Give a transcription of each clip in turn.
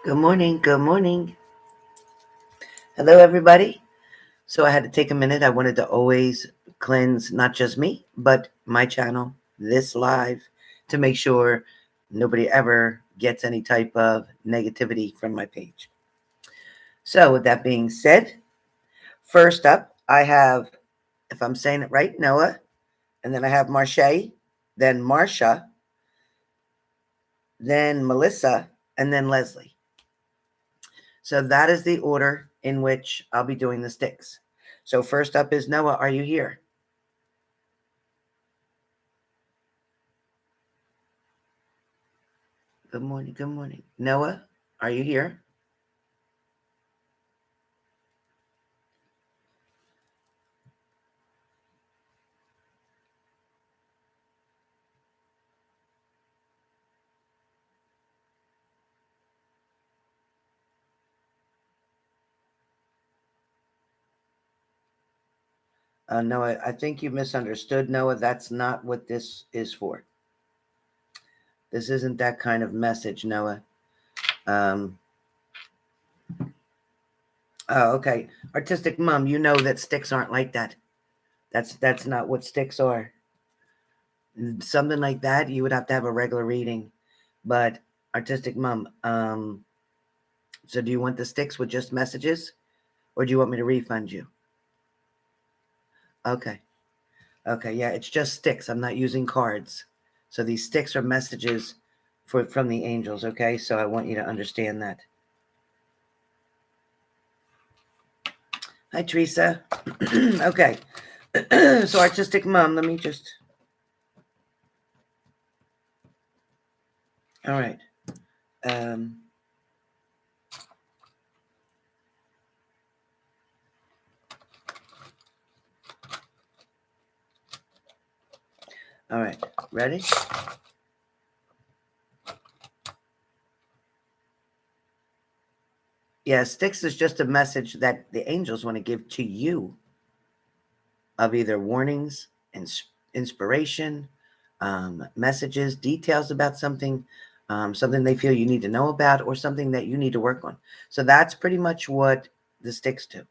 Good morning. Good morning. Hello, everybody. So I had to take a minute. I wanted to always cleanse not just me, but my channel, this live, to make sure nobody ever gets any type of negativity from my page. So, with that being said, first up, I have, if I'm saying it right, Noah, and then I have Marche, then Marsha, then Melissa, and then Leslie. So that is the order in which I'll be doing the Styx. So first up is Noah. Are you here? Good morning. Good morning. Noah, are you here? Noah, I think you misunderstood, Noah. That's not what this is for. This isn't that kind of message, Noah. Um, oh, okay. Artistic Mom, you know that sticks aren't like that. That's not what sticks are. Something like that, you would have to have a regular reading. But Artistic Mom, so do you want the sticks with just messages? Or do you want me to refund you? Okay. Okay, yeah, it's just sticks. I'm not using cards. So these sticks are messages from the angels, okay? So I want you to understand that. Hi, Teresa. Okay. So Artistic Mom, let me just... All right. Um, all right. Ready? Yeah, sticks is just a message that the angels want to give to you of either warnings, inspiration, messages, details about something, something they feel you need to know about, or something that you need to work on. So that's pretty much what the sticks do.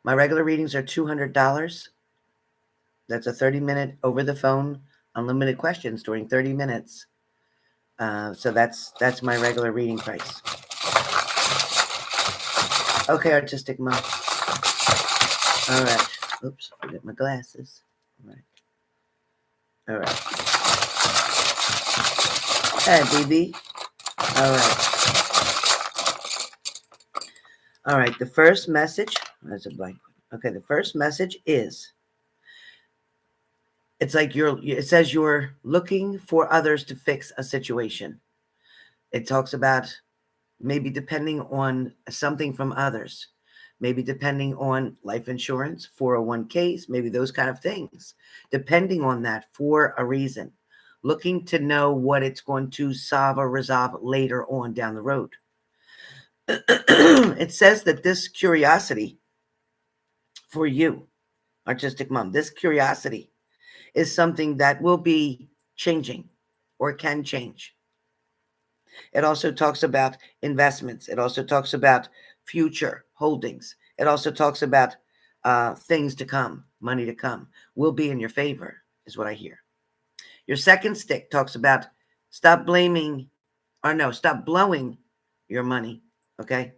My regular readings are $200. That's a 30-minute over the phone, unlimited questions during 30 minutes. So that's my regular reading price. Okay, Artistic Mom. All right. Oops, I get my glasses. All right. All right. Hey, BB. All right. All right. The first message. That's a blank. Okay. The first message is. It's like it says you're looking for others to fix a situation. It talks about maybe depending on something from others, maybe depending on life insurance, 401ks, maybe those kind of things, depending on that for a reason, looking to know what it's going to solve or resolve later on down the road. It says that this curiosity for you, Artistic Mom, this curiosity is something that will be changing or can change. It also talks about investments. It also talks about future holdings. It also talks about things to come, money to come, will be in your favor, is what I hear. Your second stick talks about stop blowing your money. Okay?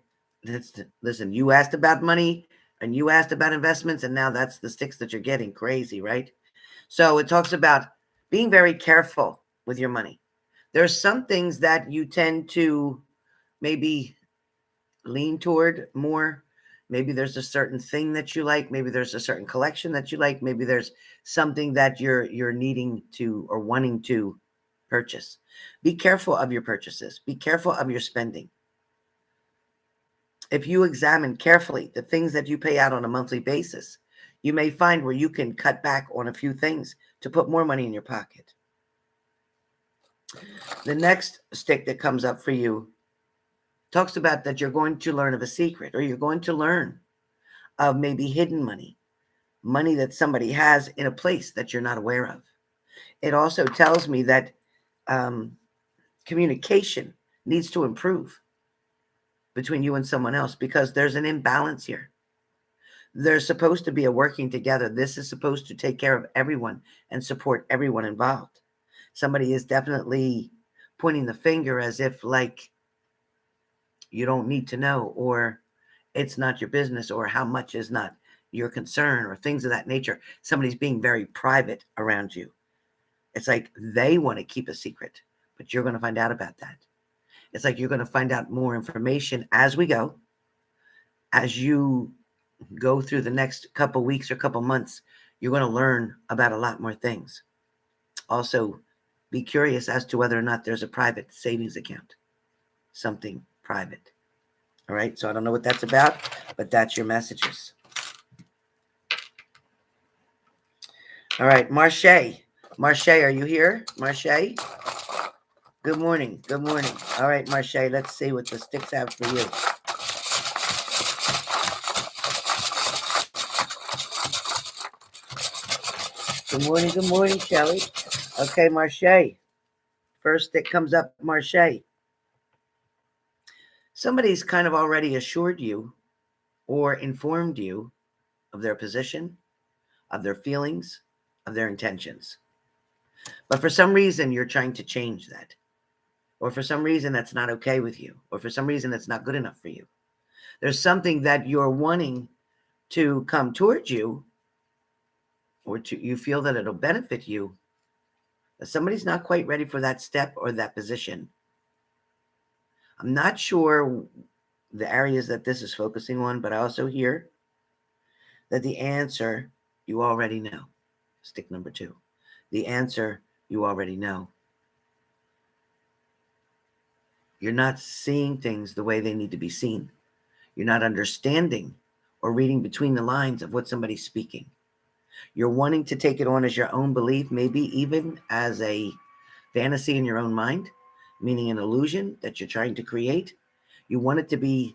Listen, you asked about money and you asked about investments, and now that's the sticks that you're getting. Crazy, right? So it talks about being very careful with your money. There's some things that you tend to maybe lean toward more. Maybe there's a certain thing that you like. Maybe there's a certain collection that you like. Maybe there's something that you're needing to or wanting to purchase. Be careful of your purchases. Be careful of your spending. If you examine carefully the things that you pay out on a monthly basis, you may find where you can cut back on a few things to put more money in your pocket. The next stick that comes up for you talks about that you're going to learn of a secret, or you're going to learn of maybe hidden money, money that somebody has in a place that you're not aware of. It also tells me that communication needs to improve between you and someone else, because there's an imbalance here. There's supposed to be a working together. This is supposed to take care of everyone and support everyone involved. Somebody is definitely pointing the finger as if like you don't need to know, or it's not your business, or how much is not your concern, or things of that nature. Somebody's being very private around you. It's like they want to keep a secret, but you're going to find out about that. It's like you're going to find out more information as we go. As you go through the next couple weeks or couple months, you're going to learn about a lot more things. Also, be curious as to whether or not there's a private savings account, something private. All right, so I don't know what that's about, but that's your messages. All right, Marche. Marche, are you here? Marche? Good morning. Good morning. All right, Marche, let's see what the Styx have for you. Good morning, Shelly. Okay, Marche. First stick comes up, Marche. Somebody's kind of already assured you or informed you of their position, of their feelings, of their intentions. But for some reason, you're trying to change that. Or for some reason, that's not okay with you. Or for some reason, that's not good enough for you. There's something that you're wanting to come towards you, or you feel that it'll benefit you. But somebody's not quite ready for that step or that position. I'm not sure the areas that this is focusing on, but I also hear that the answer you already know. Stick number 2. The answer you already know. You're not seeing things the way they need to be seen. You're not understanding or reading between the lines of what somebody's speaking. You're wanting to take it on as your own belief, maybe even as a fantasy in your own mind, meaning an illusion that you're trying to create. You want it to be,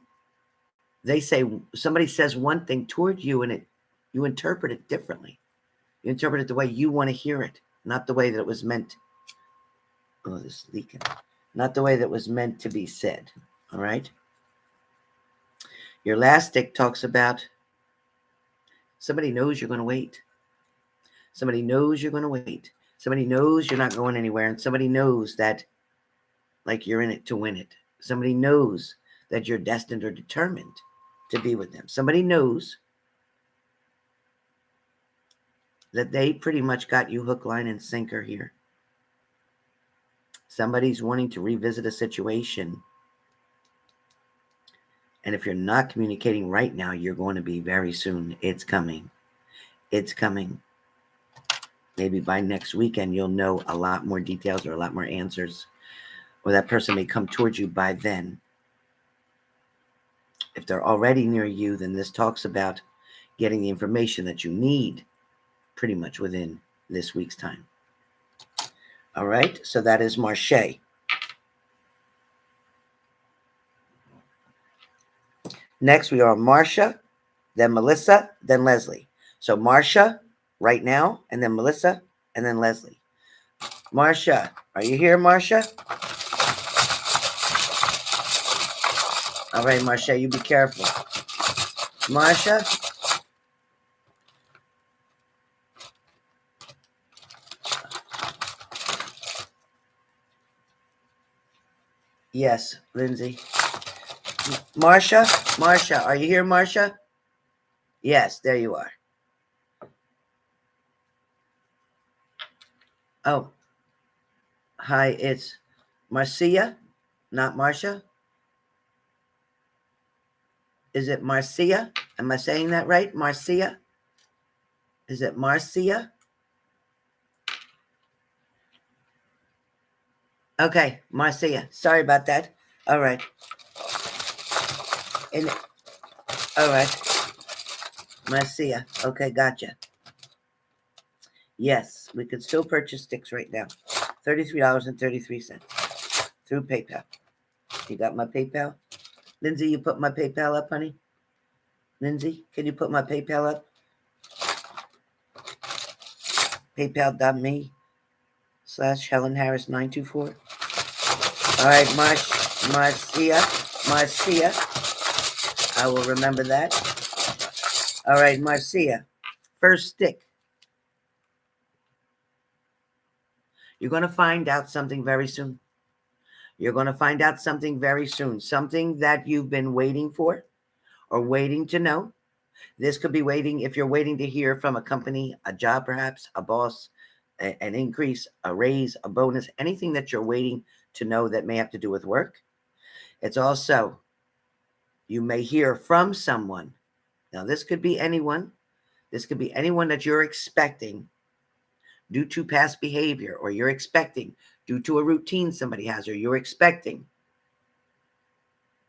they say, somebody says one thing toward you and you interpret it differently. You interpret it the way you want to hear it, not the way that it was meant. Oh, this is leaking. Not the way that was meant to be said. All right. Your last stick talks about somebody knows you're going to wait. Somebody knows you're going to wait. Somebody knows you're not going anywhere. And somebody knows that, like, you're in it to win it. Somebody knows that you're destined or determined to be with them. Somebody knows that they pretty much got you hook, line, and sinker here. Somebody's wanting to revisit a situation. And if you're not communicating right now, you're going to be very soon. It's coming. It's coming. Maybe by next weekend, you'll know a lot more details or a lot more answers. Or that person may come towards you by then. If they're already near you, then this talks about getting the information that you need pretty much within this week's time. All right, so that is Marche. Next, we are Marcia, then Melissa, then Leslie. So Marcia right now, and then Melissa, and then Leslie. Marcia, are you here, Marcia? All right, Marcia, you be careful. Marcia? Yes, Lindsay. Marcia, are you here, Marcia? Yes, there you are. Oh, hi, it's Marcia, not Marcia. Is it Marcia? Am I saying that right? Marcia? Is it Marcia? Okay, Marcia. Sorry about that. All right. All right. Marcia. Okay, gotcha. Yes, we could still purchase sticks right now. $33.33 through PayPal. You got my PayPal? Lindsay, you put my PayPal up, honey? Lindsay, can you put my PayPal up? PayPal.me/HelenHarris924. All right, Marcia. I will remember that. All right, Marcia. First stick. You're going to find out something very soon. You're going to find out something very soon. Something that you've been waiting for or waiting to know. This could be waiting, if you're waiting to hear from a company, a job perhaps, a boss, an increase, a raise, a bonus, anything that you're waiting to know that may have to do with work. It's also, you may hear from someone. Now, this could be anyone. This could be anyone that you're expecting due to past behavior, or you're expecting due to a routine somebody has, or you're expecting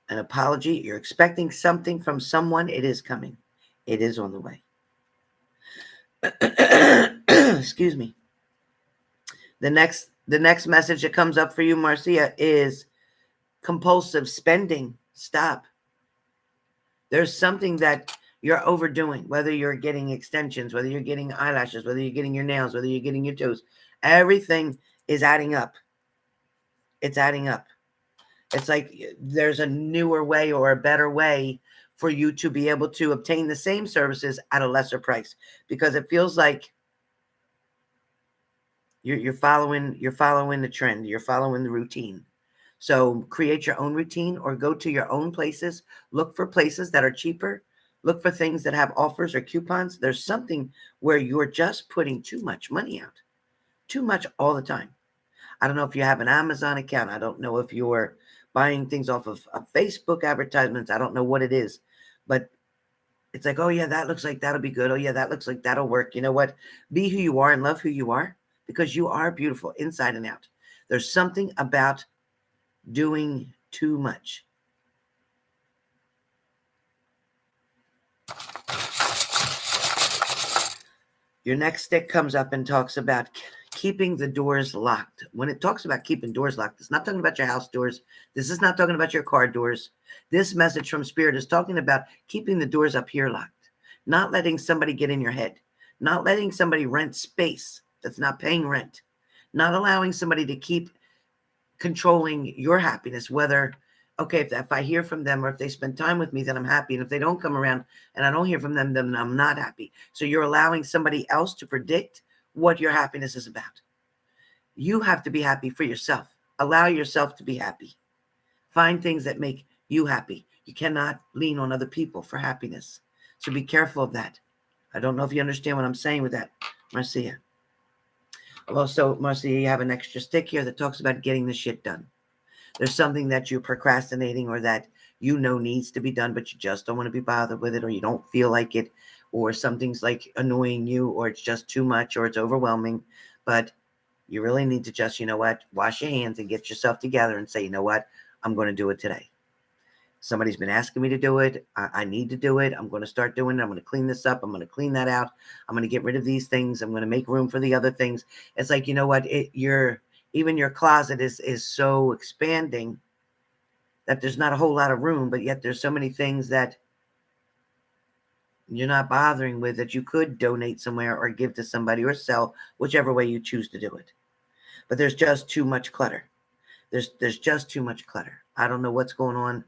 an apology. You're expecting something from someone. It is coming. It is on the way. Excuse me. The next message that comes up for you, Marcia, is compulsive spending. Stop. There's something that you're overdoing, whether you're getting extensions, whether you're getting eyelashes, whether you're getting your nails, whether you're getting your toes. Everything is adding up. It's adding up. It's like there's a newer way or a better way for you to be able to obtain the same services at a lesser price, because it feels like you're following the trend, you're following the routine. So create your own routine, or go to your own places. Look for places that are cheaper. Look for things that have offers or coupons. There's something where you're just putting too much money out, too much all the time. I don't know if you have an Amazon account. I don't know if you're buying things off of Facebook advertisements. I don't know what it is, but it's like, oh yeah, that looks like that'll be good. Oh yeah, that looks like that'll work. You know what? Be who you are and love who you are, because you are beautiful inside and out. There's something about doing too much. Your next stick comes up and talks about keeping the doors locked. When it talks about keeping doors locked, it's not talking about your house doors. This is not talking about your car doors. This message from Spirit is talking about keeping the doors up here locked, not letting somebody get in your head, not letting somebody rent space that's not paying rent, not allowing somebody to keep controlling your happiness, whether, okay, if I hear from them or if they spend time with me, then I'm happy. And if they don't come around and I don't hear from them, then I'm not happy. So you're allowing somebody else to predict what your happiness is about. You have to be happy for yourself. Allow yourself to be happy. Find things that make you happy. You cannot lean on other people for happiness. So be careful of that. I don't know if you understand what I'm saying with that, Marcia. Also, Marcia, you have an extra stick here that talks about getting the shit done. There's something that you're procrastinating, or that you know needs to be done, but you just don't want to be bothered with it, or you don't feel like it, or something's like annoying you, or it's just too much, or it's overwhelming. But you really need to just, you know what, wash your hands and get yourself together and say, you know what, I'm going to do it today. Somebody's been asking me to do it. I need to do it. I'm going to start doing it. I'm going to clean this up. I'm going to clean that out. I'm going to get rid of these things. I'm going to make room for the other things. It's like, you know what, even your closet is so expanding that there's not a whole lot of room, but yet there's so many things that you're not bothering with that you could donate somewhere or give to somebody or sell, whichever way you choose to do it. But there's just too much clutter. There's just too much clutter. I don't know what's going on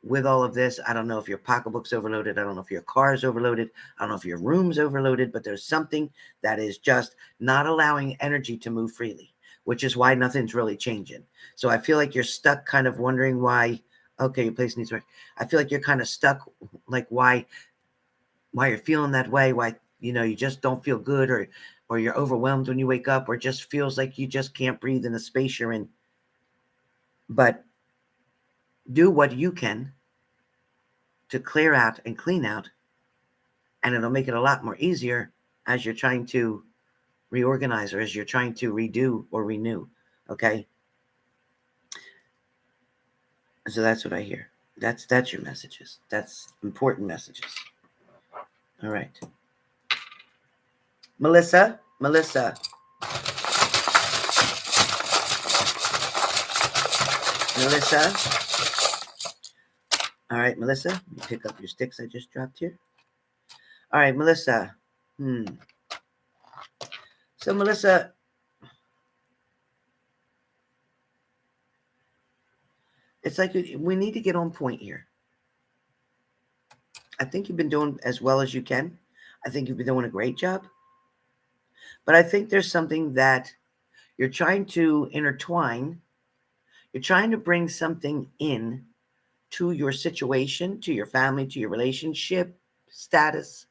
with all of this. I don't know if your pocketbook's overloaded. I don't know if your car's overloaded. I don't know if your room's overloaded, but there's something that is just not allowing energy to move freely, which is why nothing's really changing. So I feel like you're stuck kind of wondering why, okay, your place needs work. I feel like you're kind of stuck, like why you're feeling that way, why, you just don't feel good, or you're overwhelmed when you wake up, or it just feels like you just can't breathe in the space you're in. But do what you can to clear out and clean out, and it'll make it a lot more easier as you're trying to reorganize, or as you're trying to redo or renew. Okay? So that's what I hear. That's your messages. That's important messages. All right. Melissa. Melissa. All right, Melissa. Let me pick up your sticks I just dropped here. All right, Melissa. So, Melissa, It's like we need to get on point here. I think you've been doing as well as you can. I think you've been doing a great job. But I think there's something that you're trying to intertwine. You're trying to bring something in to your situation, to your family, to your relationship status,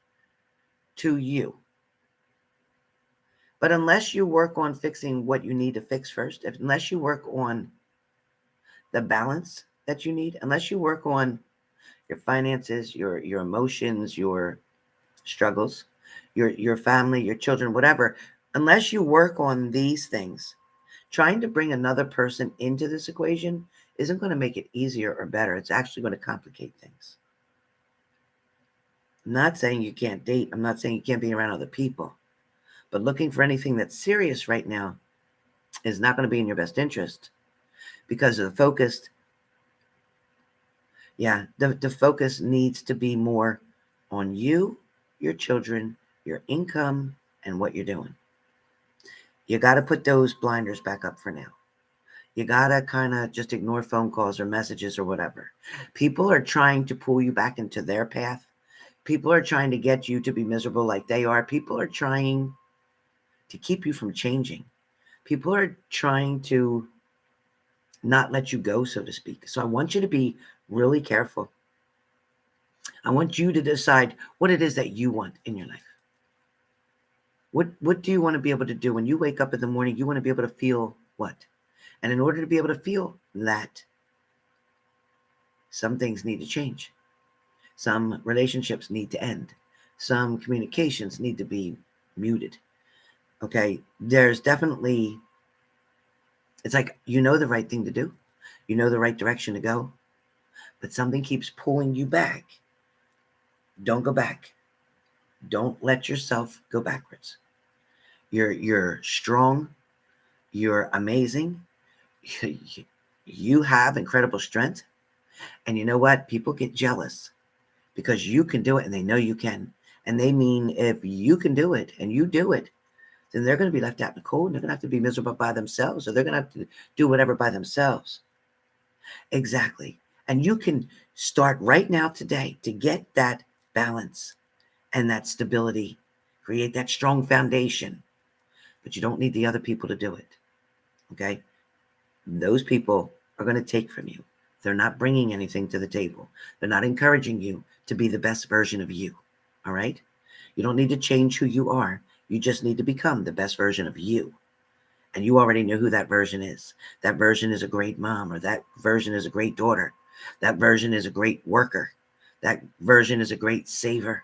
to you. But unless you work on fixing what you need to fix first, unless you work on the balance that you need, unless you work on your finances, your emotions, your struggles, your family, your children, whatever, unless you work on these things, trying to bring another person into this equation isn't going to make it easier or better. It's actually going to complicate things. I'm not saying you can't date. I'm not saying you can't be around other people. But looking for anything that's serious right now is not going to be in your best interest because of the focus. Yeah, the focus needs to be more on you, your children, your income, and what you're doing. You got to put those blinders back up for now. You got to kind of just ignore phone calls or messages or whatever. People are trying to pull you back into their path. People are trying to get you to be miserable like they are. People are trying to keep you from changing. People are trying to not let you go, so to speak. So I want you to be really careful. I want you to decide what it is that you want in your life. What do you want to be able to do when you wake up in the morning? You want to be able to feel what? And in order to be able to feel that, some things need to change. Some relationships need to end. Some communications need to be muted. Okay, there's definitely, it's like you know the right thing to do. You know the right direction to go. But something keeps pulling you back. Don't go back. Don't let yourself go backwards. You're strong. You're amazing. You have incredible strength. And you know what? People get jealous because you can do it and they know you can. And they mean if you can do it and you do it, then they're going to be left out in the cold and they're going to have to be miserable by themselves or they're going to have to do whatever by themselves. Exactly. And you can start right now today to get that balance and that stability, create that strong foundation. But you don't need the other people to do it. Okay? Those people are going to take from you. They're not bringing anything to the table. They're not encouraging you to be the best version of you. All right? You don't need to change who you are. You just need to become the best version of you. And you already know who that version is. That version is a great mom, or that version is a great daughter. That version is a great worker. That version is a great saver.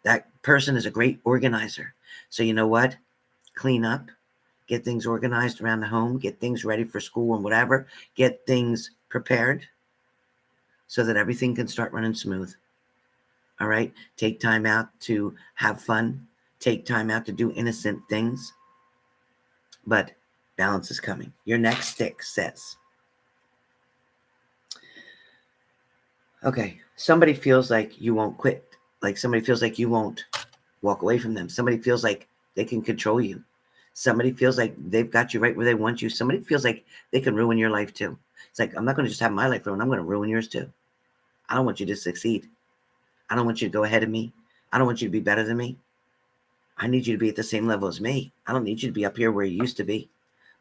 That person is a great organizer. So you know what? Clean up. Get things organized around the home. Get things ready for school and whatever. Get things prepared so that everything can start running smooth. All right? Take time out to have fun. Take time out to do innocent things. But balance is coming. Your next Styx says, okay, somebody feels like you won't quit. Like somebody feels like you won't walk away from them. Somebody feels like they can control you. Somebody feels like they've got you right where they want you. Somebody feels like they can ruin your life too. It's like, I'm not going to just have my life ruined. I'm going to ruin yours too. I don't want you to succeed. I don't want you to go ahead of me. I don't want you to be better than me. I need you to be at the same level as me. I don't need you to be up here where you used to be.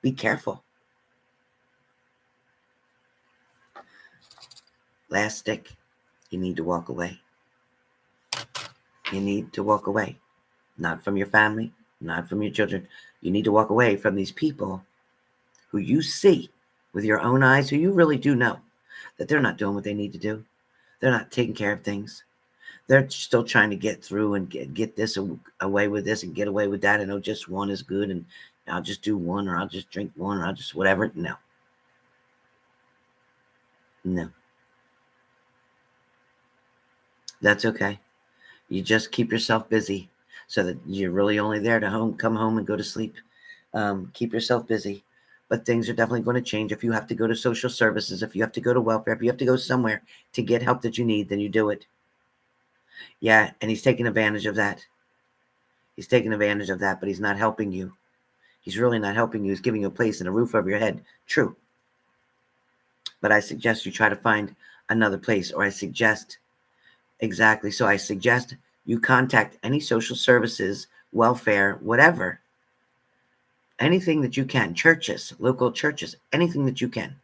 Be careful. Last stick, you need to walk away. You need to walk away. Not from your family, not from your children. You need to walk away from these people who you see with your own eyes, who you really do know that they're not doing what they need to do. They're not taking care of things. They're still trying to get through and get this away with this and get away with that. And oh, just one is good. And I'll just do one, or I'll just drink one, or I'll just whatever. No. No. That's okay. You just keep yourself busy so that you're really only there to come home and go to sleep. Keep yourself busy. But things are definitely going to change. If you have to go to social services, if you have to go to welfare, if you have to go somewhere to get help that you need, then you do it. Yeah, and he's taking advantage of that. He's taking advantage of that, but he's not helping you. He's really not helping you. He's giving you a place and a roof over your head. True. but I suggest you try to find another place, or I suggest exactly. So I suggest you contact any social services, welfare, whatever, anything that you can, churches, local churches, anything that you can.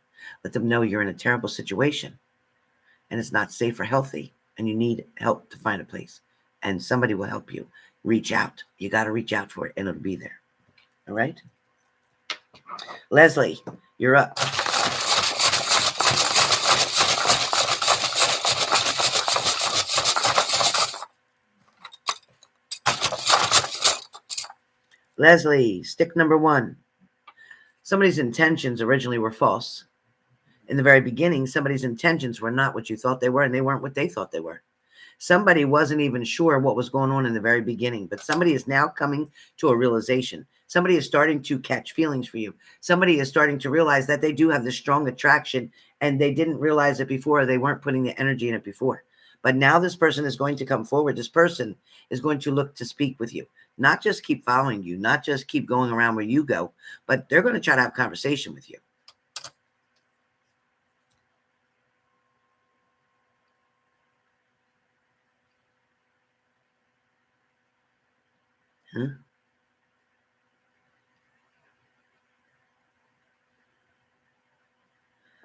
Let them know you're in a terrible situation and it's not safe or healthy and you need help to find a place. And somebody will help you. Reach out. You got to reach out for it and it'll be there. All right? Leslie, you're up. Leslie, stick number 1. Somebody's intentions originally were false. In the very beginning, somebody's intentions were not what you thought they were, and they weren't what they thought they were. Somebody wasn't even sure what was going on in the very beginning, but somebody is now coming to a realization. Somebody is starting to catch feelings for you. Somebody is starting to realize that they do have this strong attraction, and they didn't realize it before. They weren't putting the energy in it before. But now this person is going to come forward. This person is going to look to speak with you, not just keep following you, not just keep going around where you go, but they're going to try to have a conversation with you. Huh?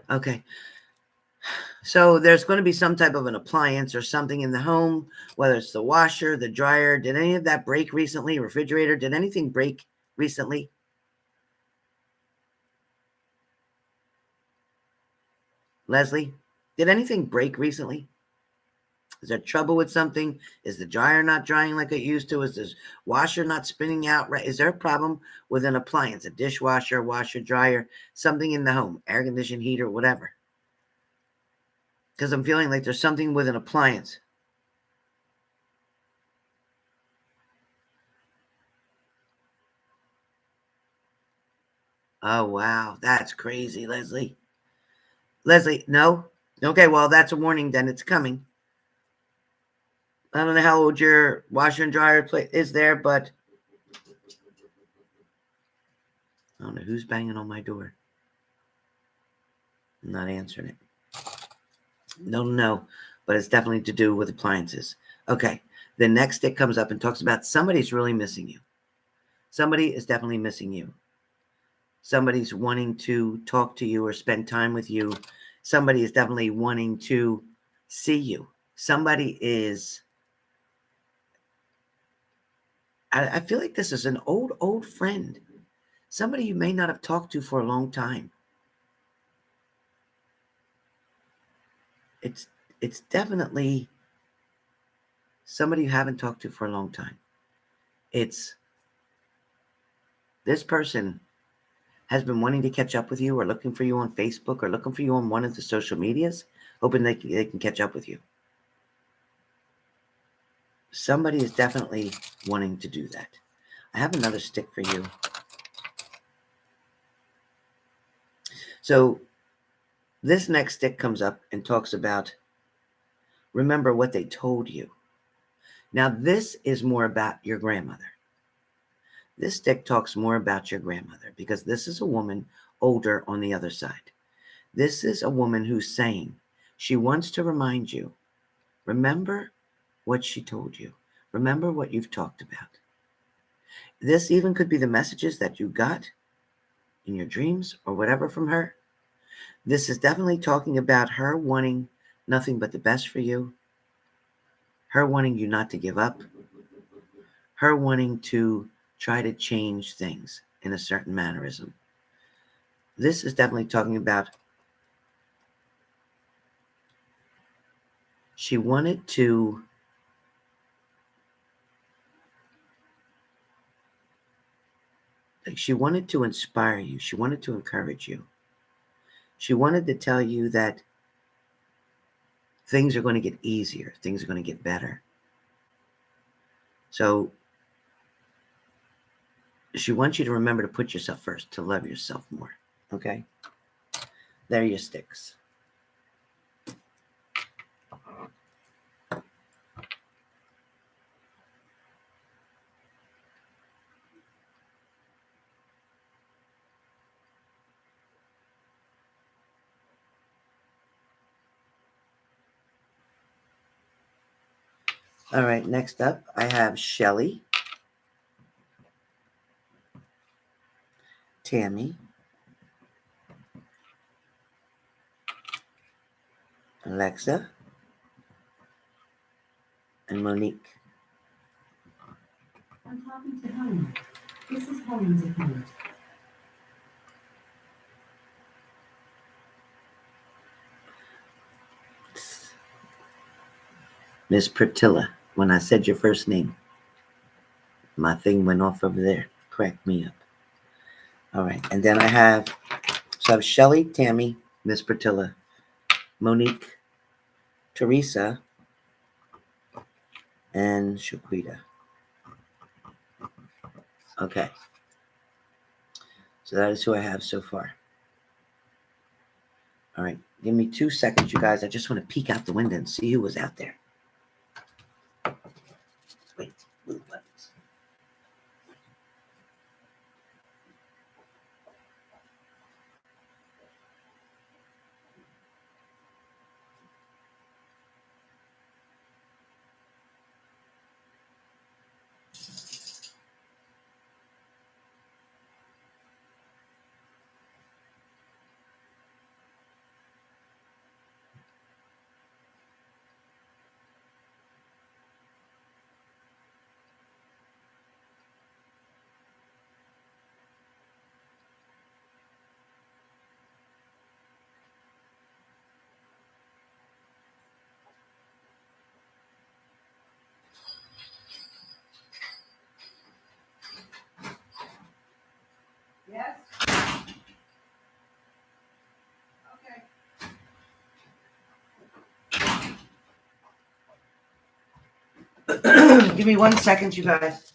Okay. So there's going to be some type of an appliance or something in the home, whether it's the washer, the dryer. Did any of that break recently? Refrigerator? Did anything break recently? Leslie, did anything break recently? Is there trouble with something? Is the dryer not drying like it used to? Is the washer not spinning out right? Is there a problem with an appliance, a dishwasher, washer, dryer, something in the home, air conditioning, heater, whatever? Because I'm feeling like there's something with an appliance. Oh, wow. That's crazy, Leslie. Leslie, no? Okay, well, that's a warning then. It's coming. I don't know how old your washer and dryer is there, but I don't know who's banging on my door. I'm not answering it. Don't know, but it's definitely to do with appliances. Okay, the next stick comes up and talks about somebody's really missing you. Somebody is definitely missing you. Somebody's wanting to talk to you or spend time with you. Somebody is definitely wanting to see you. Somebody is, I feel like this is an old friend. Somebody you may not have talked to for a long time. It's it's definitely somebody you haven't talked to for a long time. It's this person has been wanting to catch up with you or looking for you on Facebook or looking for you on one of the social medias, hoping they can catch up with you. Somebody is definitely wanting to do that. I have another stick for you. So this next stick comes up and talks about remember what they told you. Now, this is more about your grandmother. This stick talks more about your grandmother because this is a woman older on the other side. This is a woman who's saying she wants to remind you, remember what she told you. Remember what you've talked about. This even could be the messages that you got in your dreams or whatever from her. This is definitely talking about her wanting nothing but the best for you, her wanting you not to give up, her wanting to try to change things in a certain mannerism. This is definitely talking about she wanted to inspire you. She wanted to encourage you. She wanted to tell you that things are going to get easier. Things are going to get better. So she wants you to remember to put yourself first, to love yourself more. Okay? There are your sticks. All right, next up, I have Shelly, Tammy, Alexa, and Monique. I'm talking to Helen. This is Helen's account. Miss Pratilla, when I said your first name, my thing went off over there. Cracked me up. All right, and then I have Shelly, Tammy, Miss Pratilla, Monique, Teresa, and Shaquita. Okay, so that is who I have so far. All right, give me 2 seconds, you guys. I just want to peek out the window and see who was out there. Wait, move buttons. Yes? Okay. Give me 1 second, you guys.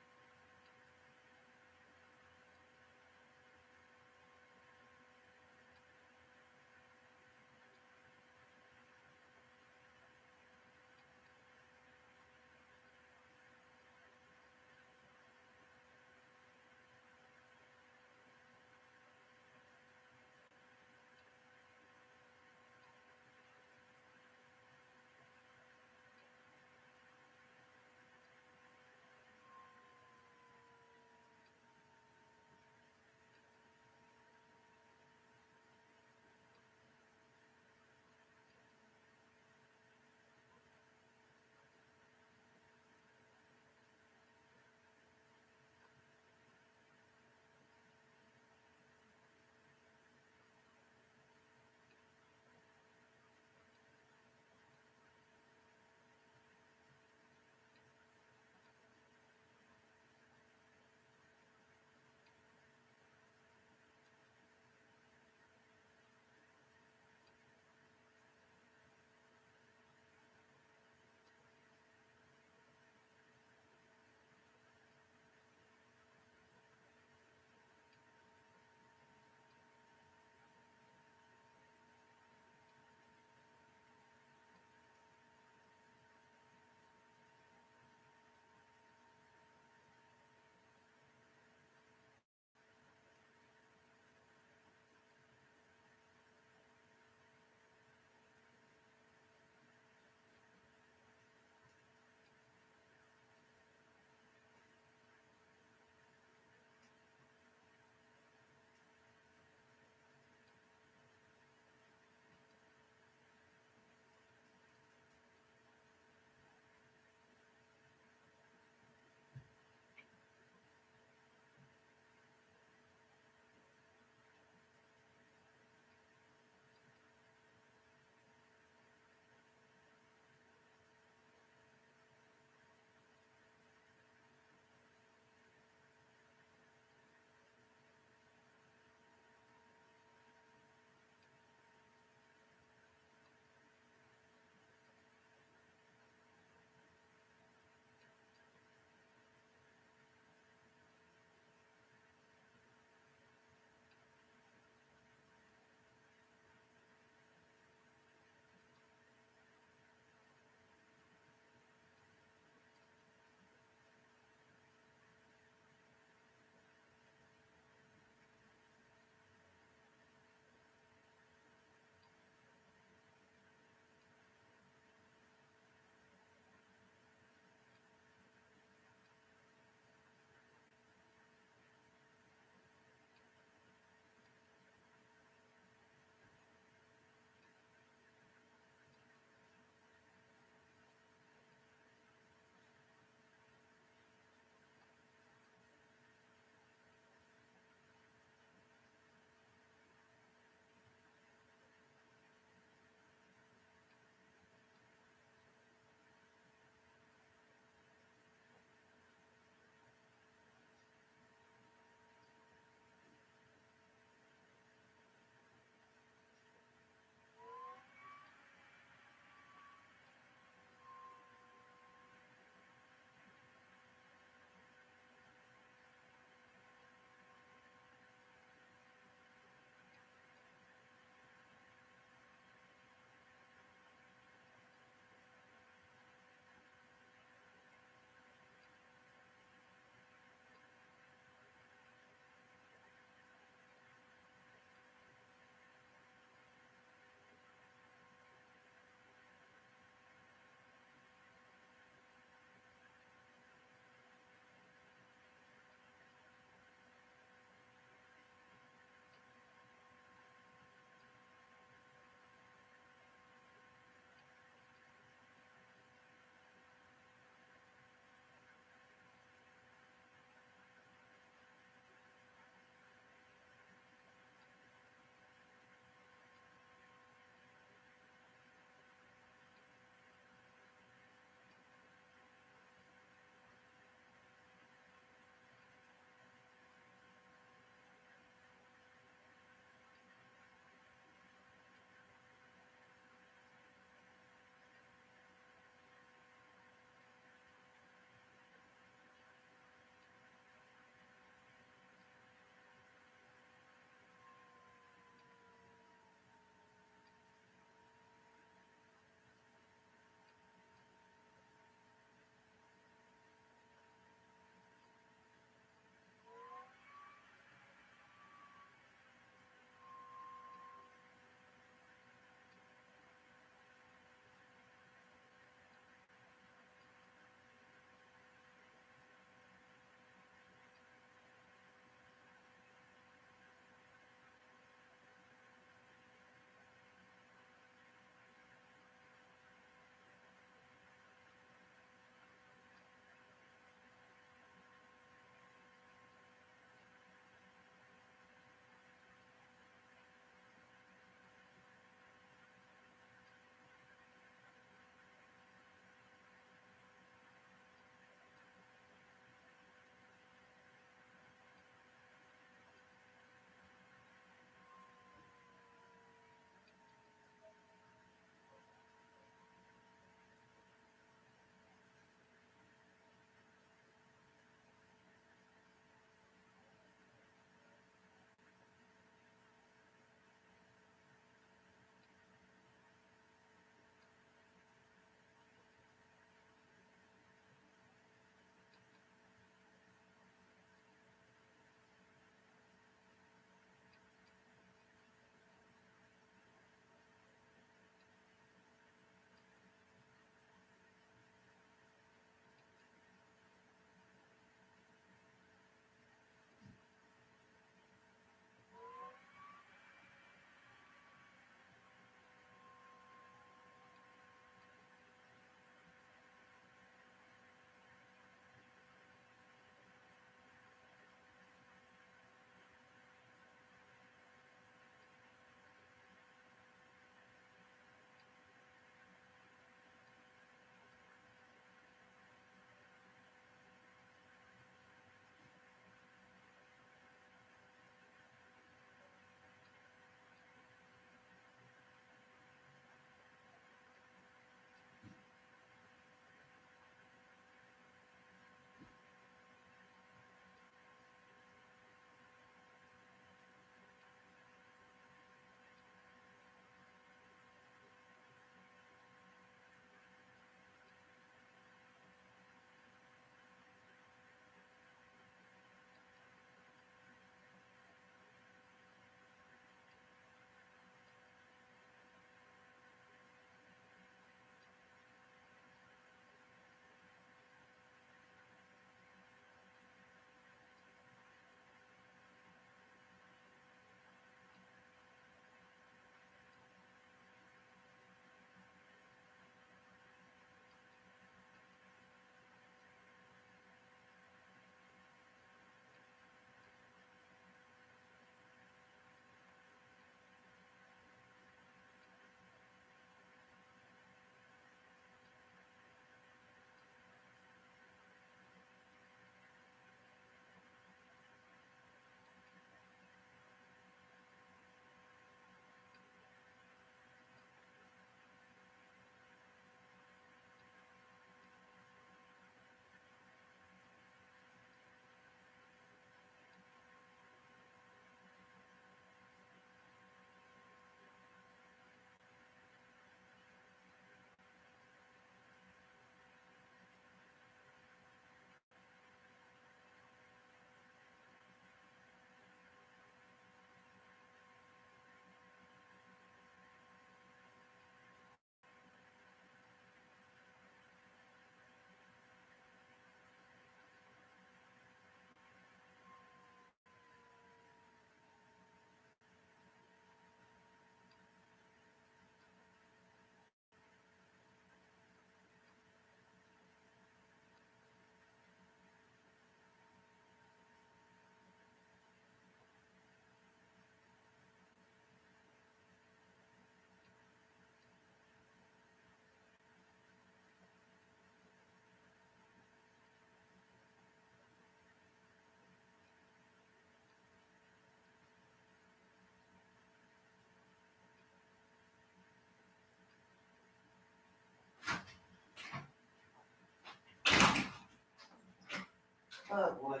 Oh boy.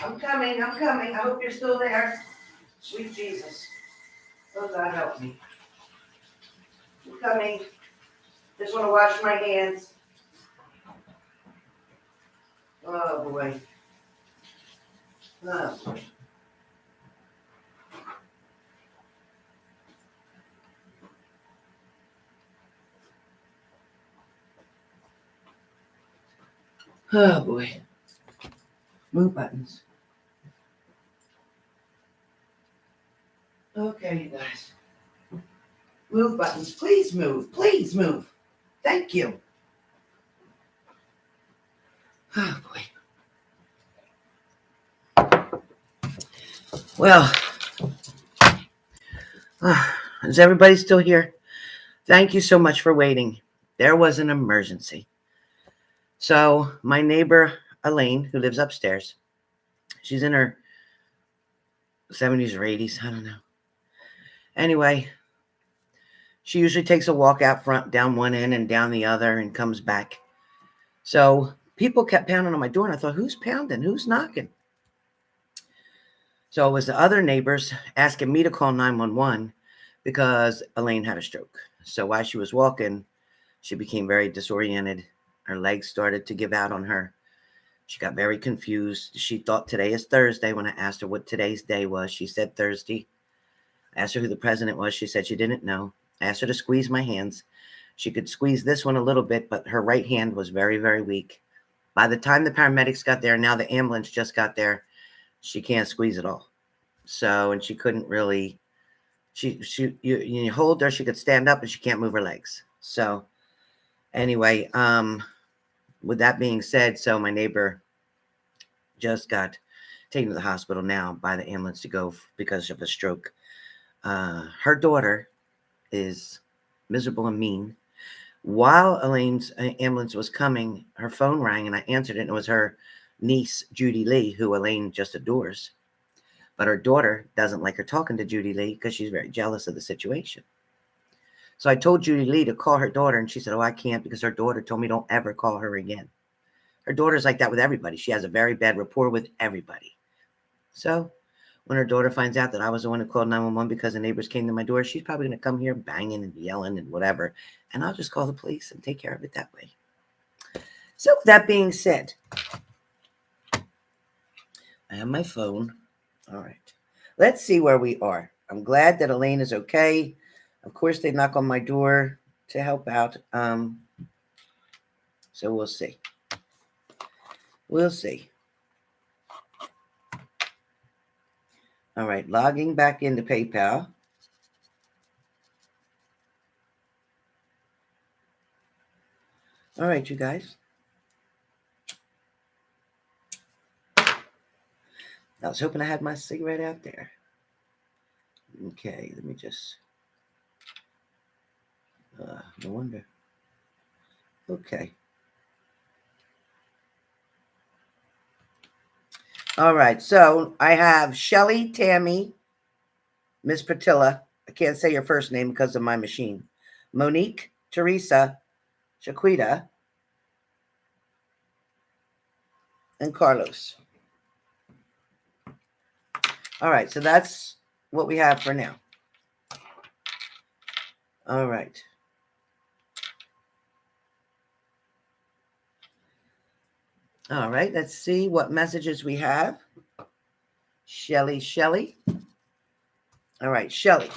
I'm coming. I hope you're still there. Sweet Jesus. Oh God, help me. I'm coming. Just want to wash my hands. Oh boy. Oh boy. Oh boy. Move buttons. Okay, you guys. Move buttons. Please move. Please move. Thank you. Oh boy. Well, is everybody still here? Thank you so much for waiting. There was an emergency. So my neighbor, Elaine, who lives upstairs, she's in her 70s or 80s. I don't know. Anyway, she usually takes a walk out front, down one end and down the other, and comes back. So people kept pounding on my door, and I thought, who's pounding? Who's knocking? So it was the other neighbors asking me to call 911 because Elaine had a stroke. So while she was walking, she became very disoriented. Her legs started to give out on her. She got very confused. She thought today is Thursday. When I asked her what today's day was, she said Thursday. I asked her who the president was. She said she didn't know. I asked her to squeeze my hands. She could squeeze this one a little bit, but her right hand was very, very weak. By the time the paramedics got there, now the ambulance just got there, she can't squeeze at all. So, and she couldn't really, you hold her, she could stand up, and she can't move her legs. So anyway, with that being said, so my neighbor just got taken to the hospital now by the ambulance to go because of a stroke. Her daughter is miserable and mean. While Elaine's ambulance was coming, her phone rang and I answered it. And it was her niece, Judy Lee, who Elaine just adores. But her daughter doesn't like her talking to Judy Lee because she's very jealous of the situation. So I told Judy Lee to call her daughter, and she said, oh, I can't because her daughter told me don't ever call her again. Her daughter's like that with everybody. She has a very bad rapport with everybody. So when her daughter finds out that I was the one who called 911 because the neighbors came to my door, she's probably going to come here banging and yelling and whatever. And I'll just call the police and take care of it that way. So that being said, I have my phone. All right. Let's see where we are. I'm glad that Elaine is okay. Of course, they knock on my door to help out. So we'll see. We'll see. All right. Logging back into PayPal. All right, you guys. I was hoping I had my cigarette out there. Okay, let me just... no wonder. Okay. All right, so I have Shelly, Tammy, Miss Pratilla. I can't say your first name because of my machine. Monique, Teresa, Shaquita, and Carlos. All right, so that's what we have for now. All right. All right, let's see what messages we have. Shelly. All right, Shelly.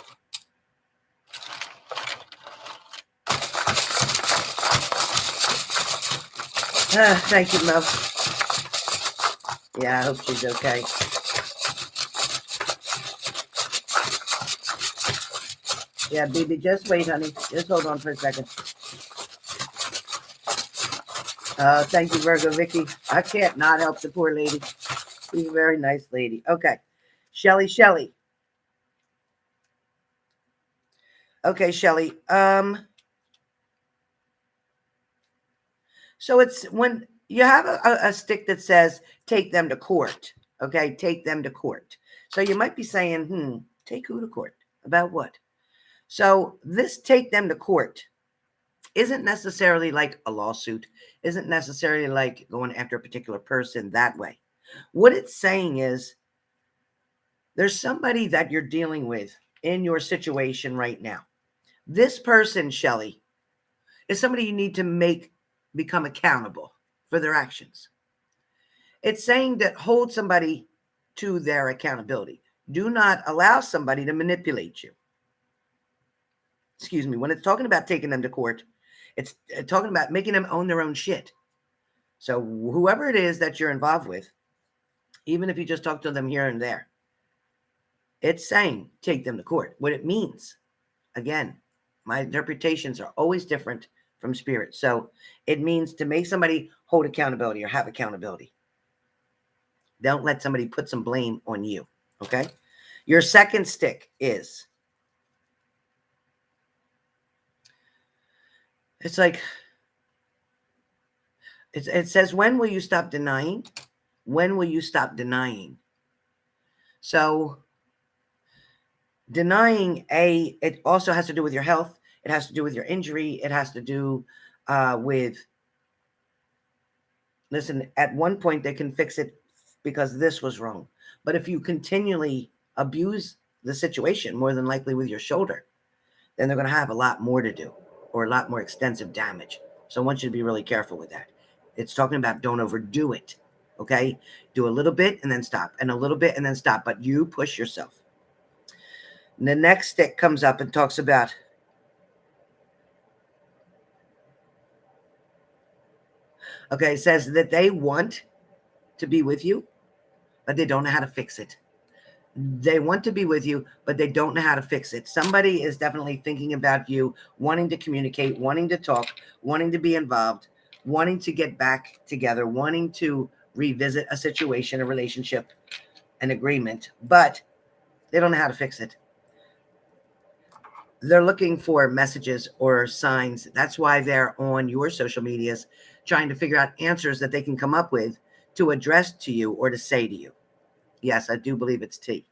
Thank you, Mo. Yeah, I hope she's okay. Yeah, baby, just wait, honey. Just hold on for a second. Thank you, Virgo Vicky. I can't not help the poor lady. She's a very nice lady. Okay. Shelly. Okay, Shelly. So it's when you have a stick that says take them to court. Okay, take them to court. So you might be saying, take who to court? About what? So this take them to court isn't necessarily like a lawsuit, isn't necessarily like going after a particular person that way. What it's saying is there's somebody that you're dealing with in your situation right now. This person, Shelley, is somebody you need to become accountable for their actions. It's saying that hold somebody to their accountability. Do not allow somebody to manipulate you. Excuse me. When it's talking about taking them to court, it's talking about making them own their own shit. So whoever it is that you're involved with, even if you just talk to them here and there, it's saying take them to court. What it means, again, my interpretations are always different from spirit. So it means to make somebody hold accountability or have accountability. Don't let somebody put some blame on you. Okay. Your second stick is, it's like, it says, when will you stop denying? When will you stop denying? So denying, it also has to do with your health. It has to do with your injury. It has to do with, listen, at one point they can fix it because this was wrong. But if you continually abuse the situation, more than likely with your shoulder, then they're going to have a lot more to do or a lot more extensive damage. So I want you to be really careful with that. It's talking about don't overdo it. Okay. Do a little bit and then stop, and a little bit and then stop, but you push yourself. And the next stick comes up and talks about, okay, it says that they want to be with you, but they don't know how to fix it. They want to be with you, but they don't know how to fix it. Somebody is definitely thinking about you, wanting to communicate, wanting to talk, wanting to be involved, wanting to get back together, wanting to revisit a situation, a relationship, an agreement, but they don't know how to fix it. They're looking for messages or signs. That's why they're on your social medias trying to figure out answers that they can come up with to address to you or to say to you. Yes, I do believe it's tea.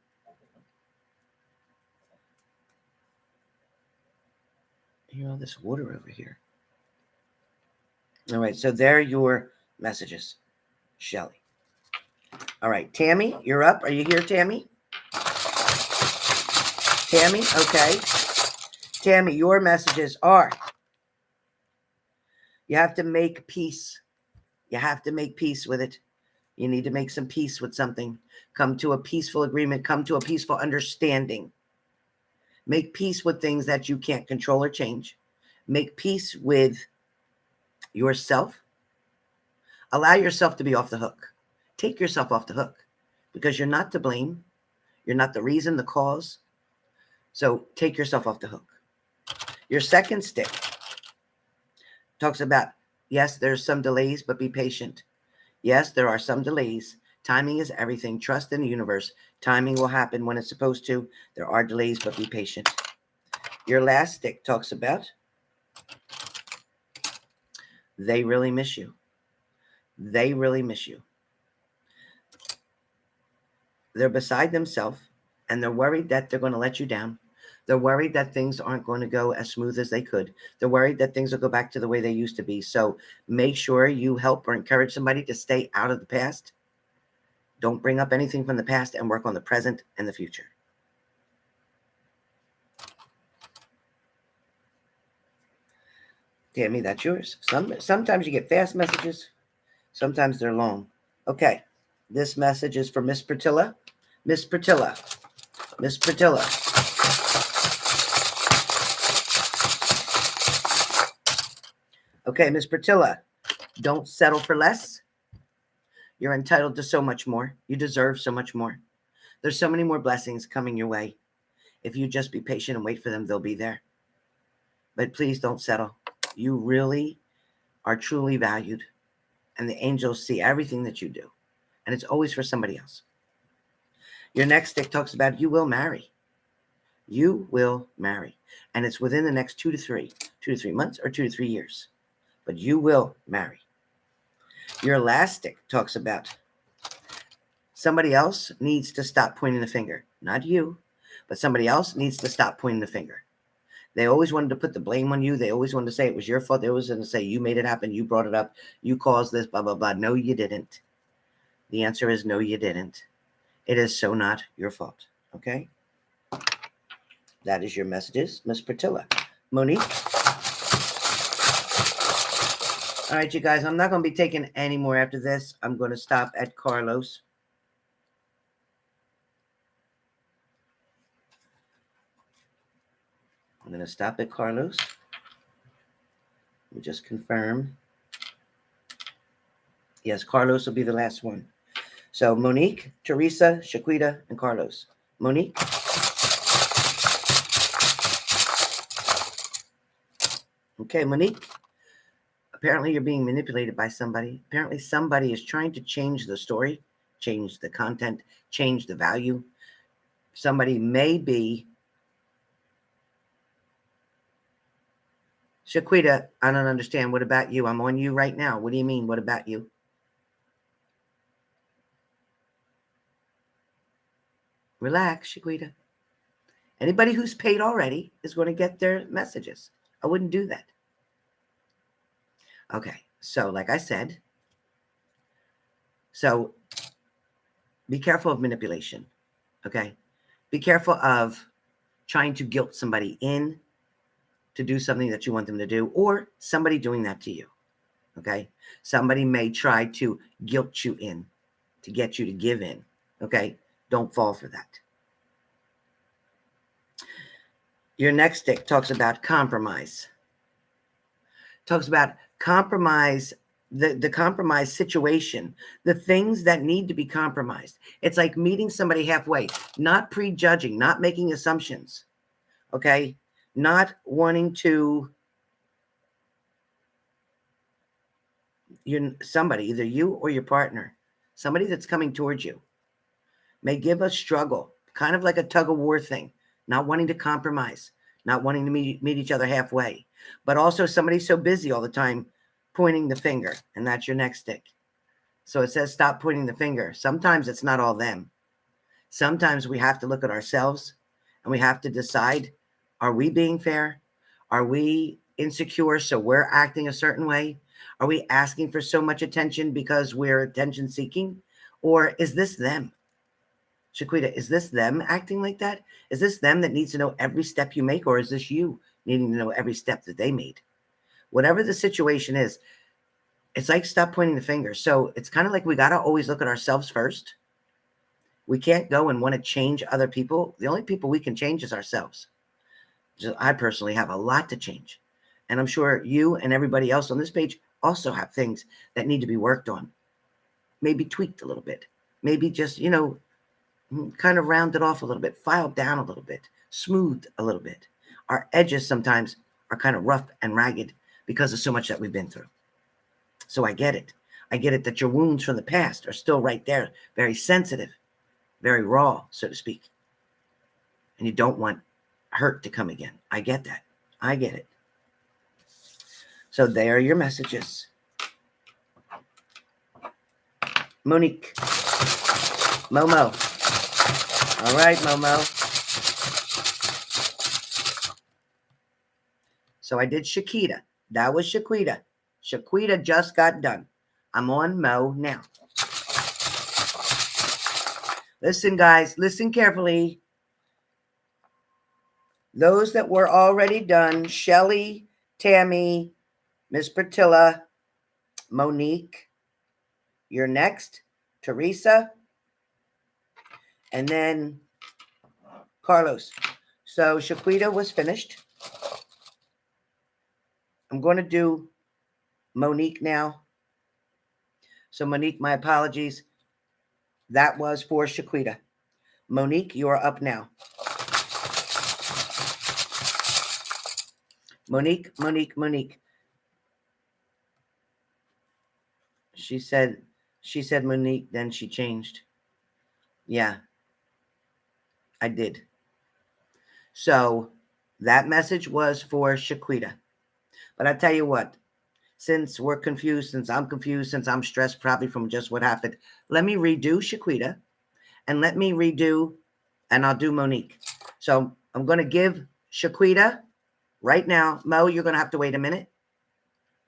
You know, this water over here. All right, so there are your messages, Shelley. All right, Tammy, you're up. Are you here, Tammy? Tammy, okay. Tammy, your messages are, you have to make peace. You have to make peace with it. You need to make some peace with something. Come to a peaceful agreement. Come to a peaceful understanding. Make peace with things that you can't control or change. Make peace with yourself. Allow yourself to be off the hook. Take yourself off the hook because you're not to blame. You're not the reason, the cause. So take yourself off the hook. Your second stick talks about, yes, there's some delays, but be patient. Yes, there are some delays. Timing is everything. Trust in the universe. Timing will happen when it's supposed to. There are delays, but be patient. Your last stick talks about, they really miss you. They really miss you. They're beside themselves, and they're worried that they're going to let you down. They're worried that things aren't going to go as smooth as they could. They're worried that things will go back to the way they used to be. So make sure you help or encourage somebody to stay out of the past. Don't bring up anything from the past and work on the present and the future. Tammy, that's yours. Sometimes you get fast messages. Sometimes they're long. Okay. This message is for Miss Pratilla. Miss Pratilla. Miss Pratilla. Okay, Miss Pratilla, don't settle for less. You're entitled to so much more. You deserve so much more. There's so many more blessings coming your way. If you just be patient and wait for them, they'll be there. But please don't settle. You really are truly valued, and the angels see everything that you do, and it's always for somebody else. Your next stick talks about you will marry. You will marry, and it's within the next 2 to 3 months or 2 to 3 years, but you will marry. Your last stick talks about somebody else needs to stop pointing the finger. Not you, but somebody else needs to stop pointing the finger. They always wanted to put the blame on you. They always wanted to say it was your fault. They always wanted to say you made it happen. You brought it up. You caused this, blah, blah, blah. No, you didn't. The answer is no, you didn't. It is so not your fault. Okay? That is your messages, Miss Pertilla. Monique? All right, you guys, I'm not going to be taking any more after this. I'm going to stop at Carlos. I'm going to stop at Carlos. Let me just confirm. Yes, Carlos will be the last one. So Monique, Teresa, Shaquita, and Carlos. Monique? Okay, Monique. Apparently you're being manipulated by somebody. Apparently somebody is trying to change the story, change the content, change the value. Somebody may be... Shaquita, I don't understand. What about you? I'm on you right now. What do you mean? What about you? Relax, Shaquita. Anybody who's paid already is going to get their messages. I wouldn't do that. Okay, so like I said, so be careful of manipulation, okay? Be careful of trying to guilt somebody in to do something that you want them to do, or somebody doing that to you, okay? Somebody may try to guilt you in to get you to give in, okay? Don't fall for that. Your next stick talks about compromise. Talks about compromise, the compromise situation, the things that need to be compromised. It's like meeting somebody halfway, not prejudging, not making assumptions, okay? Not wanting to, somebody, either you or your partner, somebody that's coming towards you, may give a struggle, kind of like a tug of war thing, not wanting to compromise, not wanting to meet each other halfway, but also somebody so busy all the time pointing the finger, and that's your next stick. So it says stop pointing the finger. Sometimes it's not all them. Sometimes we have to look at ourselves and we have to decide, are we being fair? Are we insecure so we're acting a certain way? Are we asking for so much attention because we're attention seeking? Or is this them? Shaquita, is this them acting like that? Is this them that needs to know every step you make? Or is this you needing to know every step that they made? Whatever the situation is, it's like stop pointing the finger. So it's kind of like we got to always look at ourselves first. We can't go and want to change other people. The only people we can change is ourselves. I personally have a lot to change. And I'm sure you and everybody else on this page also have things that need to be worked on. Maybe tweaked a little bit. Maybe just, kind of rounded off a little bit, filed down a little bit, smoothed a little bit. Our edges sometimes are kind of rough and ragged because of so much that we've been through. So I get it. I get it that your wounds from the past are still right there, very sensitive, very raw, so to speak. And you don't want hurt to come again. I get that. I get it. So there are your messages. Monique. Momo. All right, Momo. So I did Shaquita. That was Shaquita. Shaquita just got done. I'm on Mo now. Listen, guys. Listen carefully. Those that were already done, Shelly, Tammy, Miss Pertilla, Monique. You're next. Teresa. And then Carlos. So Shaquita was finished. I'm going to do Monique now. So Monique, my apologies. That was for Shaquita. Monique, you are up now. Monique. She said Monique, then she changed. Yeah, I did. So that message was for Shaquita. But I tell you what, since we're confused, since I'm confused, since I'm stressed probably from just what happened, let me redo Shaquita and and I'll do Monique. So I'm going to give Shaquita Right now, Mo, you're going to have to wait a minute.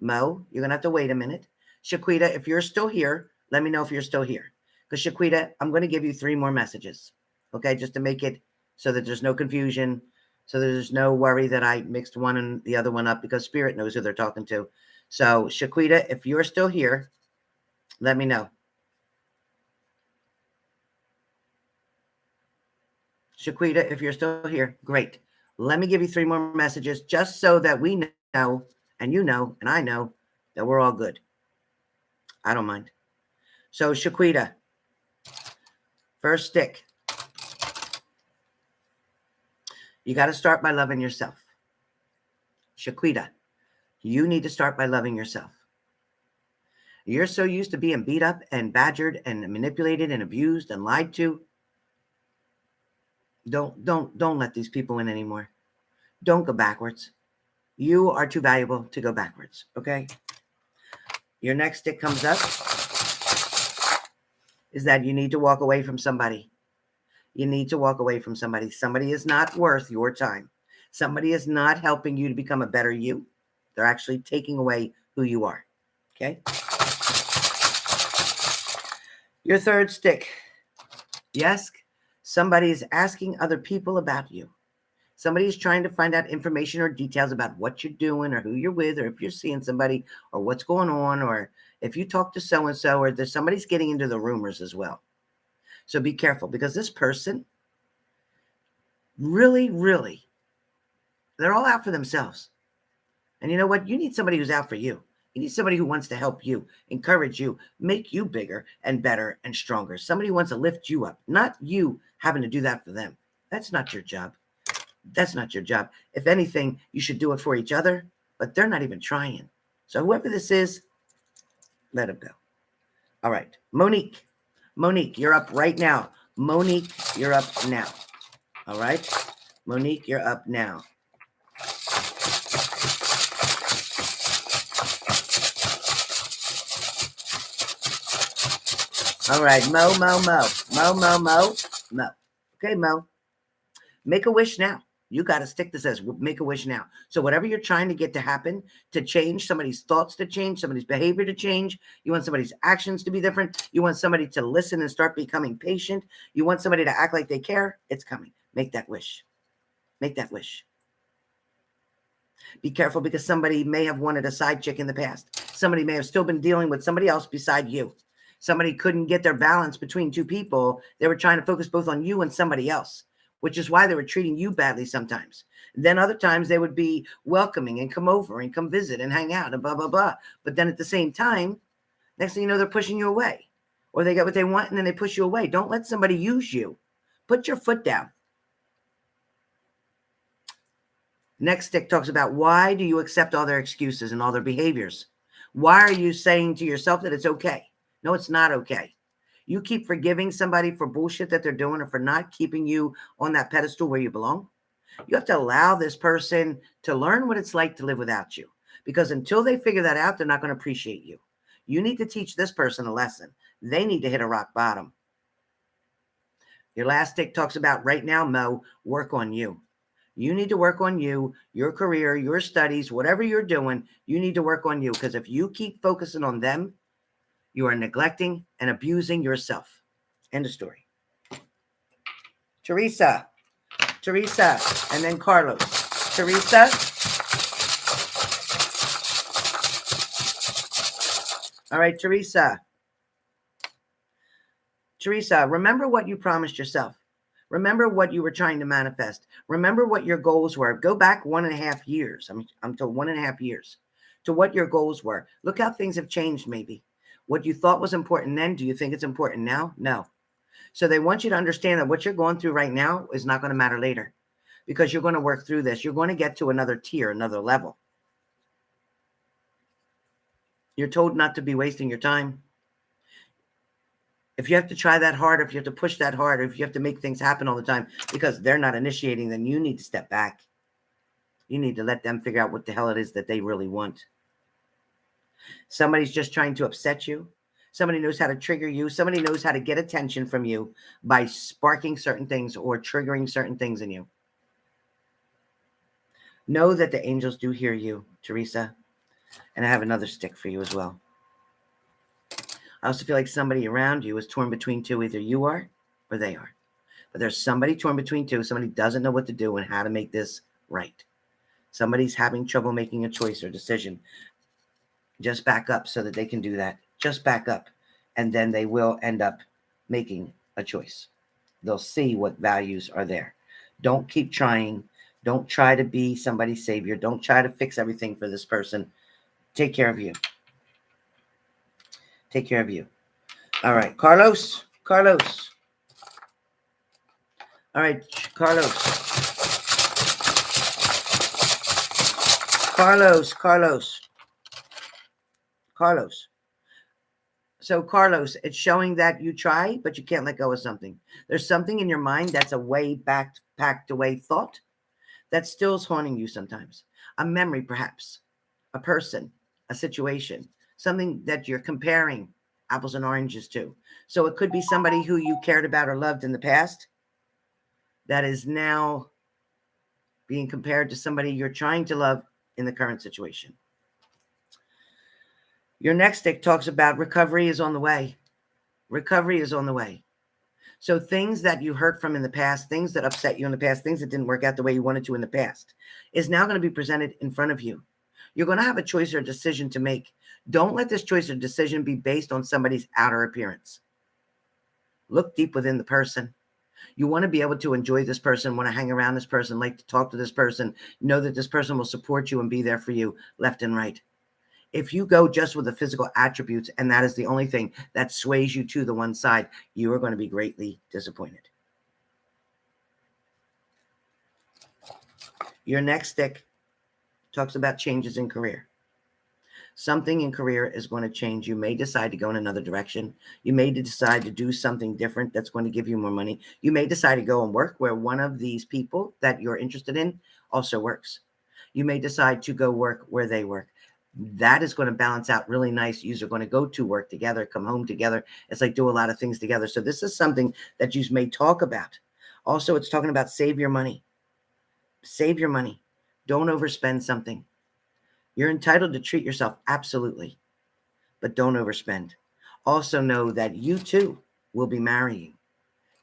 Mo, you're going to have to wait a minute. Shaquita, if you're still here, let me know if you're still here. Because Shaquita, I'm going to give you 3 more messages. Okay, just to make it so that there's no confusion, so there's no worry that I mixed one and the other one up, because Spirit knows who they're talking to. So, Shaquita, if you're still here, let me know. Shaquita, if you're still here, great. Let me give you 3 more messages just so that we know, and you know, and I know that we're all good. I don't mind. So, Shaquita, first stick. You got to start by loving yourself. Shaquita, you need to start by loving yourself. You're so used to being beat up and badgered and manipulated and abused and lied to. Don't let these people in anymore. Don't go backwards. You are too valuable to go backwards, okay? Your next stick comes up is that you need to walk away from somebody. You need to walk away from somebody. Somebody is not worth your time. Somebody is not helping you to become a better you. They're actually taking away who you are, okay? Your third stick. Yes, somebody is asking other people about you. Somebody is trying to find out information or details about what you're doing or who you're with, or if you're seeing somebody, or what's going on, or if you talk to so-and-so, or there's somebody's getting into the rumors as well. So be careful, because this person really, they're all out for themselves. And you know what? You need somebody who's out for you. You need somebody who wants to help you, encourage you, make you bigger and better and stronger. Somebody who wants to lift you up, not you having to do that for them. That's not your job. That's not your job. If anything, you should do it for each other, but they're not even trying. So whoever this is, let him go. All right. Monique, you're up right now. Monique, you're up now. All right. Monique, you're up now. All right, Mo. Okay, Mo. Make a wish now. You got to stick that says make a wish now. So whatever you're trying to get to happen, to change, somebody's thoughts to change, somebody's behavior to change, you want somebody's actions to be different, you want somebody to listen and start becoming patient, you want somebody to act like they care, it's coming. Make that wish. Make that wish. Be careful, because somebody may have wanted a side chick in the past. Somebody may have still been dealing with somebody else beside you. Somebody couldn't get their balance between 2 people. They were trying to focus both on you and somebody else, which is why they were treating you badly sometimes. Then other times they would be welcoming and come over and come visit and hang out and blah, blah, blah. But then at the same time, next thing you know, they're pushing you away, or they get what they want and then they push you away. Don't let somebody use you. Put your foot down. Next stick talks about, why do you accept all their excuses and all their behaviors? Why are you saying to yourself that it's okay? No, it's not okay. You keep forgiving somebody for bullshit that they're doing, or for not keeping you on that pedestal where you belong. You have to allow this person to learn what it's like to live without you, because until they figure that out, they're not going to appreciate you. You need to teach this person a lesson. They need to hit a rock bottom. Your last stick talks about, right now, Mo, work on you. You need to work on you, your career, your studies, whatever you're doing, you need to work on you, because if you keep focusing on them, you are neglecting and abusing yourself. End of story. Teresa, and then Carlos. Teresa. All right, Teresa. Remember what you promised yourself. Remember what you were trying to manifest. Remember what your goals were. Go back 1.5 years. I'm to 1.5 years to what your goals were. Look how things have changed, maybe. What you thought was important then, do you think it's important now? No. So they want you to understand that what you're going through right now is not going to matter later, because you're going to work through this. You're going to get to another tier, another level. You're told not to be wasting your time. If you have to try that hard, or if you have to push that hard, or if you have to make things happen all the time because they're not initiating, then you need to step back. You need to let them figure out what the hell it is that they really want. Somebody's just trying to upset you. Somebody knows how to trigger you. Somebody knows how to get attention from you by sparking certain things or triggering certain things in you. Know that the angels do hear you, Teresa. And I have another stick for you as well. I also feel like somebody around you is torn between two. Either you are or they are. But there's somebody torn between two. Somebody doesn't know what to do and how to make this right. Somebody's having trouble making a choice or decision. Just back up so that they can do that. Just back up. And then they will end up making a choice. They'll see what values are there. Don't keep trying. Don't try to be somebody's savior. Don't try to fix everything for this person. Take care of you. Take care of you. All right, Carlos. Carlos. All right, Carlos. Carlos. So, Carlos, it's showing that you try, but you can't let go of something. There's something in your mind that's a way back, packed away thought that still is haunting you sometimes. A memory, perhaps, a person, a situation, something that you're comparing apples and oranges to. So it could be somebody who you cared about or loved in the past that is now being compared to somebody you're trying to love in the current situation. Your next stick talks about recovery is on the way. Recovery is on the way. So things that you hurt from in the past, things that upset you in the past, things that didn't work out the way you wanted to in the past, is now going to be presented in front of you. You're going to have a choice or a decision to make. Don't let this choice or decision be based on somebody's outer appearance. Look deep within the person. You want to be able to enjoy this person, want to hang around this person, like to talk to this person, know that this person will support you and be there for you left and right. If you go just with the physical attributes and that is the only thing that sways you to the one side, you are going to be greatly disappointed. Your next stick talks about changes in career. Something in career is going to change. You may decide to go in another direction. You may decide to do something different that's going to give you more money. You may decide to go and work where one of these people that you're interested in also works. You may decide to go work where they work. That is going to balance out really nice. You're going to go to work together, come home together. It's like do a lot of things together. So this is something that you may talk about. Also, it's talking about save your money. Save your money. Don't overspend something. You're entitled to treat yourself, absolutely, but don't overspend. Also know that you too will be marrying.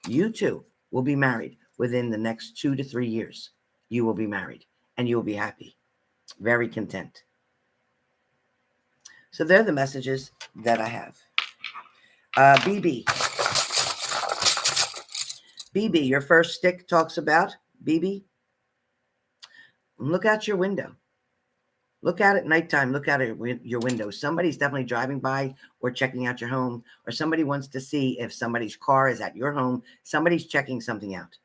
You too will be married within the next 2 to 3 years. You will be married and you will be happy, very content. So they're the messages that I have. BB, your first stick talks about, BB, look out your window. Look out at nighttime. Look out at your window. Somebody's definitely driving by or checking out your home, or somebody wants to see if somebody's car is at your home. Somebody's checking something out.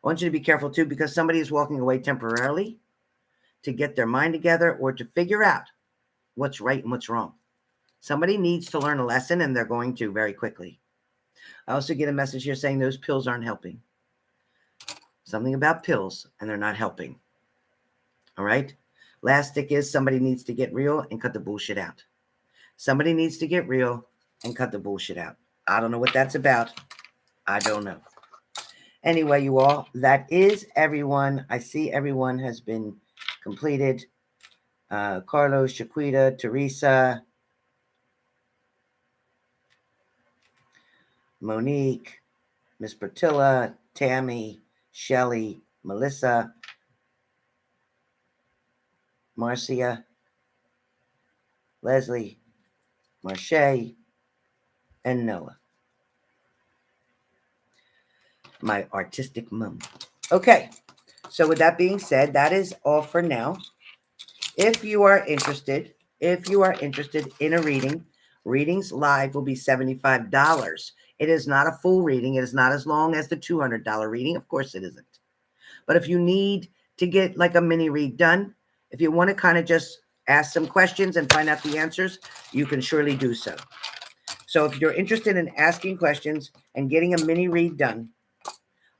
I want you to be careful too, because somebody is walking away temporarily to get their mind together or to figure out what's right and what's wrong. Somebody needs to learn a lesson, and they're going to very quickly. I also get a message here saying those pills aren't helping. Something about pills, and they're not helping. All right? Last stick is somebody needs to get real and cut the bullshit out. Somebody needs to get real and cut the bullshit out. I don't know what that's about. I don't know. Anyway, you all, that is everyone. I see everyone has been completed. Carlos, Shaquita, Teresa, Monique, Miss Bertilla, Tammy, Shelly, Melissa, Marcia, Leslie, Marche, and Noah. My artistic mom. Okay, so with that being said, that is all for now. If you are interested in a reading, readings live will be $75. It is not a full reading. It is not as long as the $200 reading. Of course it isn't. But if you need to get like a mini read done, if you want to kind of just ask some questions and find out the answers, you can surely do so. So if you're interested in asking questions and getting a mini read done,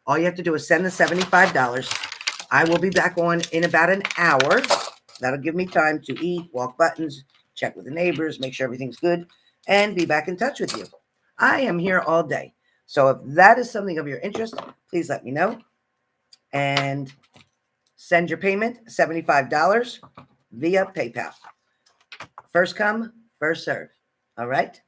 all you have to do is send the $75. I will be back on in about an hour. That'll give me time to eat, walk buttons, check with the neighbors, make sure everything's good, and be back in touch with you. I am here all day. So if that is something of your interest, please let me know. And Send your payment, $75 via PayPal. First come, first serve. All right?